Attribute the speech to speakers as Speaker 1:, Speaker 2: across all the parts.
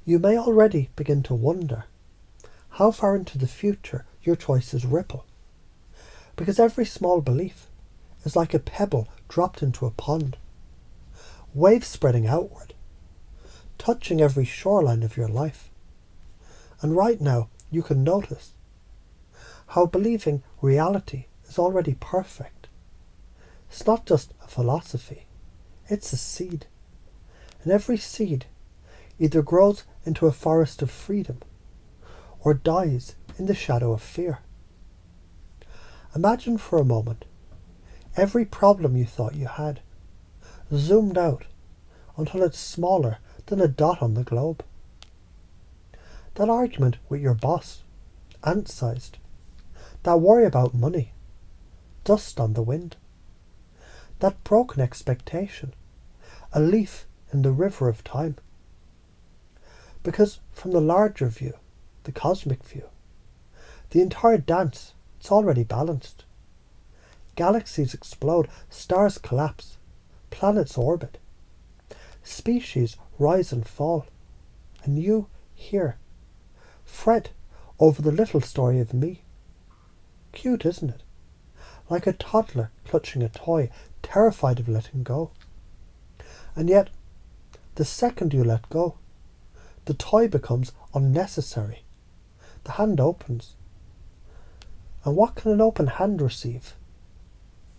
Speaker 1: You may already begin to wonder how far into the future your choices ripple, because every small belief is like a pebble dropped into a pond, waves spreading outward, touching every shoreline of your life. And right now you can notice how believing reality is already perfect. It's not just a philosophy, it's a seed. And every seed either grows into a forest of freedom or dies in the shadow of fear. Imagine for a moment every problem you thought you had, zoomed out until it's smaller than a dot on the globe. That argument with your boss, ant-sized. That worry about money, dust on the wind. That broken expectation, a leaf in the river of time. Because from the larger view, the cosmic view, the entire dance, it's already balanced. Galaxies explode, stars collapse, planets orbit, species rise and fall, and you, here, fret over the little story of me. Cute, isn't it? Like a toddler clutching a toy, terrified of letting go. And yet, the second you let go, the toy becomes unnecessary. The hand opens. And what can an open hand receive?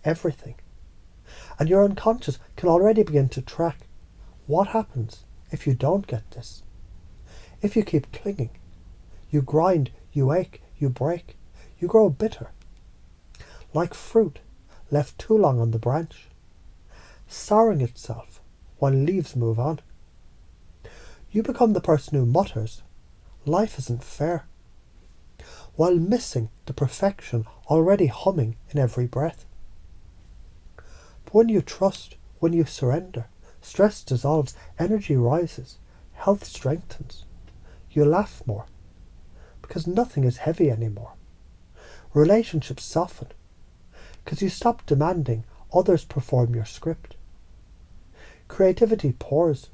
Speaker 1: Everything. And your unconscious can already begin to track what happens if you don't get this. If you keep clinging, you grind, you ache, you break, you grow bitter. Like fruit left too long on the branch, souring itself while leaves move on. You become the person who mutters, life isn't fair, while missing the perfection already humming in every breath. But when you trust, when you surrender, stress dissolves, energy rises, health strengthens. You laugh more, because nothing is heavy anymore. Relationships soften, because you stop demanding others perform your script. Creativity pours,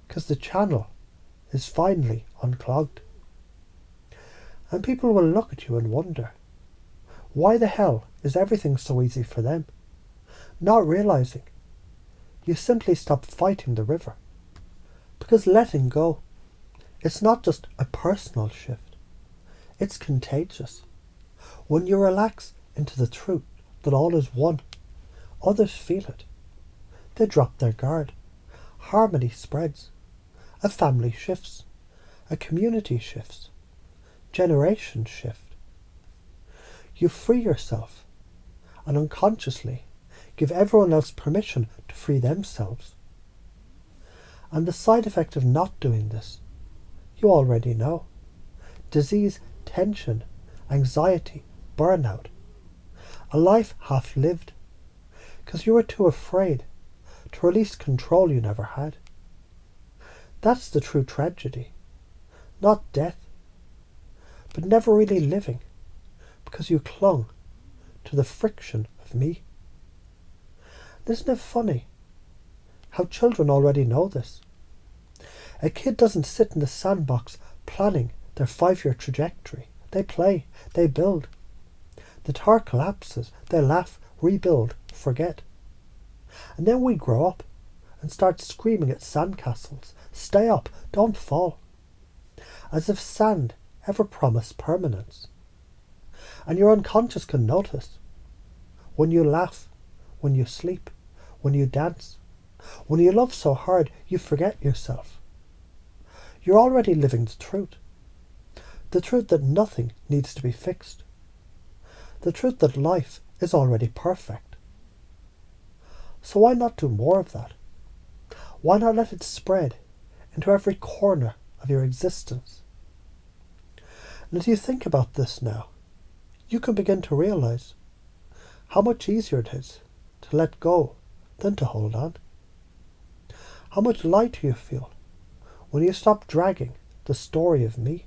Speaker 1: because the channel is finally unclogged. And people will look at you and wonder, why the hell is everything so easy for them? Not realizing you simply stop fighting the river. Because letting go, it's not just a personal shift, it's contagious. When you relax into the truth that all is one, others feel it. They drop their guard. Harmony spreads. A family shifts. A community shifts. Generations shift. You free yourself and unconsciously give everyone else permission to free themselves. And the side effect of not doing this, you already know. Disease, tension, anxiety, burnout. A life half lived, because you were too afraid to release control you never had. That's the true tragedy. Not death, but never really living, because you clung to the friction of me. Isn't it funny how children already know this? A kid doesn't sit in the sandbox planning their 5-year trajectory. They play, they build. The tower collapses, they laugh, rebuild, forget. And then we grow up and start screaming at sandcastles, stay up, don't fall. As if sand ever promised permanence. And your unconscious can notice. When you laugh, when you sleep, when you dance, when you love so hard you forget yourself. You're already living the truth. The truth that nothing needs to be fixed. The truth that life is already perfect. So why not do more of that? Why not let it spread into every corner of your existence? And as you think about this now, you can begin to realize how much easier it is to let go than to hold on. How much lighter you feel when you stop dragging the story of me.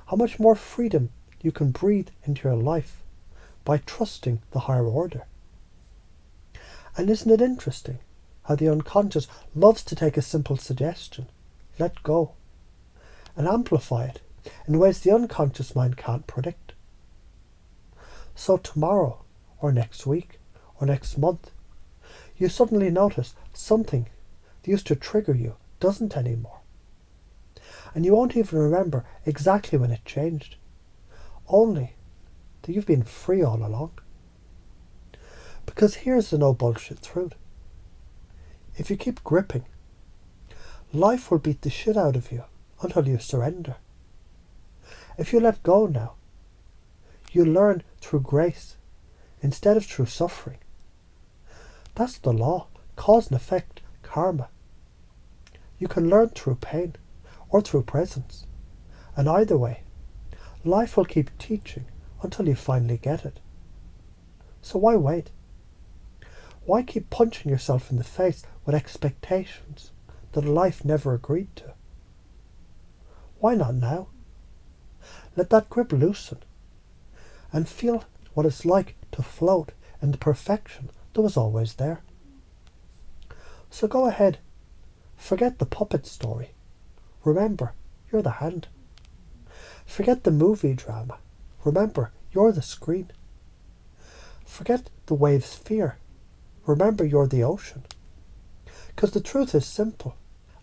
Speaker 1: How much more freedom you can breathe into your life by trusting the higher order. And isn't it interesting how the unconscious loves to take a simple suggestion, let go, and amplify it in ways the unconscious mind can't predict. So tomorrow, or next week, or next month, you suddenly notice something that used to trigger you doesn't anymore. And you won't even remember exactly when it changed, only that you've been free all along. Because here's the no bullshit truth. If you keep gripping, life will beat the shit out of you until you surrender. If you let go now, you learn through grace instead of through suffering. That's the law, cause and effect, karma. You can learn through pain or through presence. And either way, life will keep teaching until you finally get it. So why wait? Why keep punching yourself in the face with expectations that life never agreed to? Why not now? Let that grip loosen and feel what it's like to float in the perfection that was always there. So go ahead, forget the puppet story. Remember, you're the hand. Forget the movie drama. Remember, you're the screen. Forget the wave's fear. Remember, you're the ocean. Because the truth is simple,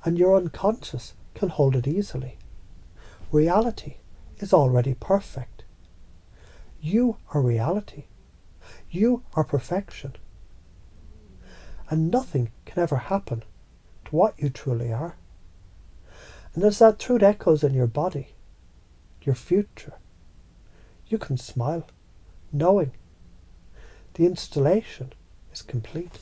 Speaker 1: and your unconscious can hold it easily. Reality is already perfect. You are reality. You are perfection. And nothing can ever happen to what you truly are. And as that truth echoes in your body, your future, you can smile, knowing the installation is complete.